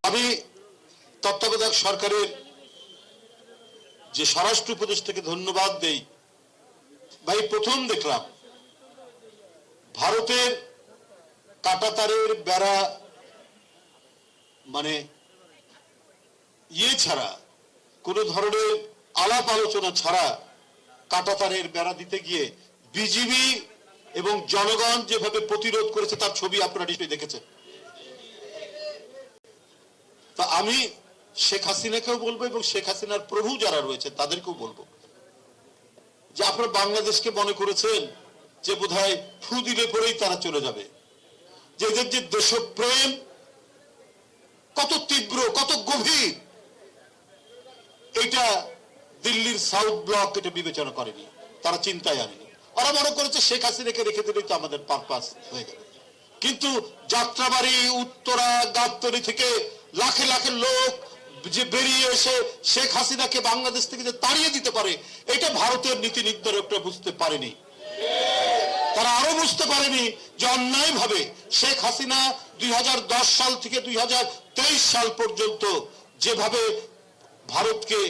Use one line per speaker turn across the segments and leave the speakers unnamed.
আমি তত্ত্বাবধায়ক সরকারের যে স্বরাষ্ট্র উপদেষ্টাকে ধন্যবাদ দেই। ভাই, প্রথম দেখলাম ভারতের কাঁটাতারের বেড়া মানে ছাড়া, কোন ধরনের আলাপ আলোচনা ছাড়া কাঁটাতারের বেড়া দিতে গিয়ে বিজিবি এবং জনগণ যেভাবে প্রতিরোধ করেছে তার ছবি আপনারা নিশ্চয়ই দেখেছেন। তা আমি শেখ হাসিনাকেও বলবো এবং শেখ হাসিনার প্রভু যারা রয়েছে তাদেরকেও বলবো যে আপনারা বাংলাদেশকে মনে করেছেন যে বোধহয় ফু দিলে পরেই তারা চলে যাবে। যে এদের যে দেশপ্রেম কত তীব্র, কত গভীর, এটা দিল্লির সাউথ ব্লক এটা বিবেচনা করেনি, তারা চিন্তায় আনেনি। ওরা মনে করেছে শেখ হাসিনাকে রেখে দিলেই তো আমাদের পারপাস হয়ে যাবে। কিন্তু যাত্রাবাড়ি, উত্তরা, গাবতলী থেকে লাখে লাখে লোক যে বেরিয়ে এসে শেখ হাসিনাকে বাংলাদেশ থেকে যে তাড়িয়ে দিতে পারে, এটা ভারতের নীতি নির্ধারকরা বুঝতে পারেনি। তারা আরো বুঝতে পারেনি যে অন্যায় ভাবে শেখ হাসিনা 2010 সাল থেকে 2023 সাল পর্যন্ত যেভাবে ভারতকে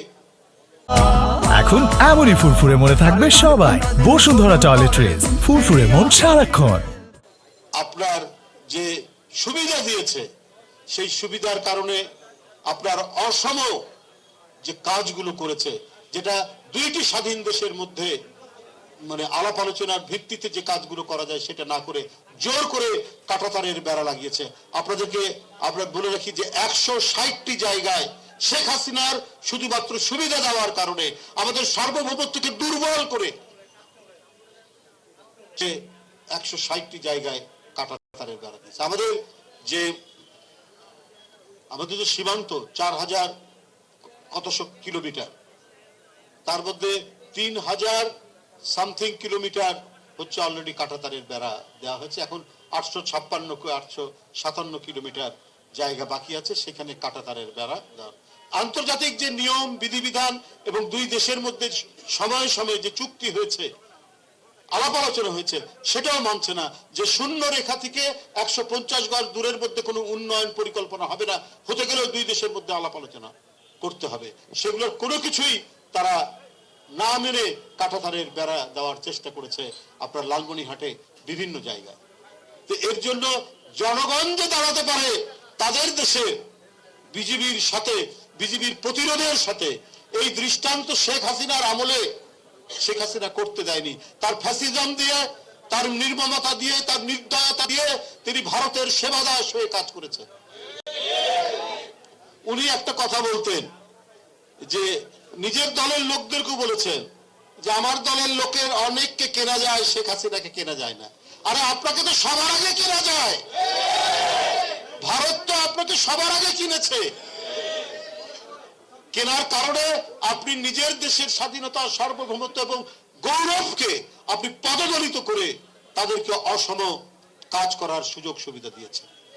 এখন এমনই ফুরফুরে মনে থাকবে সবাই। বসুন্ধরা টয়লেট্রিজ, ফুরফুরে মন সারাক্ষণ।
আপনার যে সুবিধা দিয়েছে সেই সুবিধার কারণে আপনার অসম যে কাজগুলো করেছে, যেটা দুইটি স্বাধীন দেশের মধ্যে মানে আলাপ আলোচনার ভিত্তিতে যে কাজগুলো করা যায় সেটা না করে জোর করে কাঁটাতারের বেড়া লাগিয়েছে। আপনাদেরকে আমরা বলে রাখি যে 160টি জায়গায় শেখ হাসিনার শুধুমাত্র সুবিধা দেওয়ার কারণে আমাদের সার্বভৌমত্বকে দুর্বল করে 160টি জায়গায় কাঁটাতারের বেড়া দিয়েছে। আমাদের যে সীমান্ত 4000 কতশো কিলোমিটার, তার মধ্যে 3000 সামথিং কিলোমিটার হচ্ছে অলরেডি কাঁটাতারের বেড়া দেওয়া হয়েছে। এখন 857 কিলোমিটার জায়গা বাকি আছে, সেখানে কাঁটাতারের বেড়া দেওয়া। আন্তর্জাতিক যে নিয়ম বিধিবিধান এবং দুই দেশের মধ্যে সময়ে সময়ে যে চুক্তি হয়েছে, আলাপ আলোচনা হয়েছে, সেটাও মানছে না যে শূন্য রেখা থেকে 150 গজ দূরের মধ্যে কোনো উন্নয়ন পরিকল্পনা হবে না, হতে গেলেও দুই দেশের মধ্যে আলাপ আলোচনা করতে হবে। সেগুলোর কোনো কিছুই তারা না মেনে কাঁটাতারের বেড়া দেওয়ার চেষ্টা করেছে আপনার লালমনিরহাটে বিভিন্ন জায়গায়। তো এর জন্য জনগণ যে দাঁড়াতে পারে তাদের দেশে বিজিবির সাথে, বিজিবির প্রতিরোধের সাথে, এই দৃষ্টান্ত শেখ হাসিনার আমলে শেখ হাসিনা করতে দেয়নি। তার ফ্যাসিজম দিয়ে, তার নির্মমতা দিয়ে, তার নির্দয়তা দিয়ে তিনি ভারতের সেবাদাস হয়ে কাজ করেছেন। উনি একটা কথা বলতেন যে নিজের দলের লোকদেরকে বলেছেন যে আমার দলের লোকের অনেককে কেনা যায়, শেখ হাসিনাকে কেনা যায় না। আরে আপনাকে তো সবার আগে কেনা যায়, ভারত তো আপনাকে সবার আগে কিনেছে। কেনার কারণে আপনি নিজের দেশের স্বাধীনতা, সার্বভৌমত্ব এবং গৌরবকে আপনি পদদলিত করে তাদেরকে অসম কাজ করার সুযোগ সুবিধা দিয়েছেন।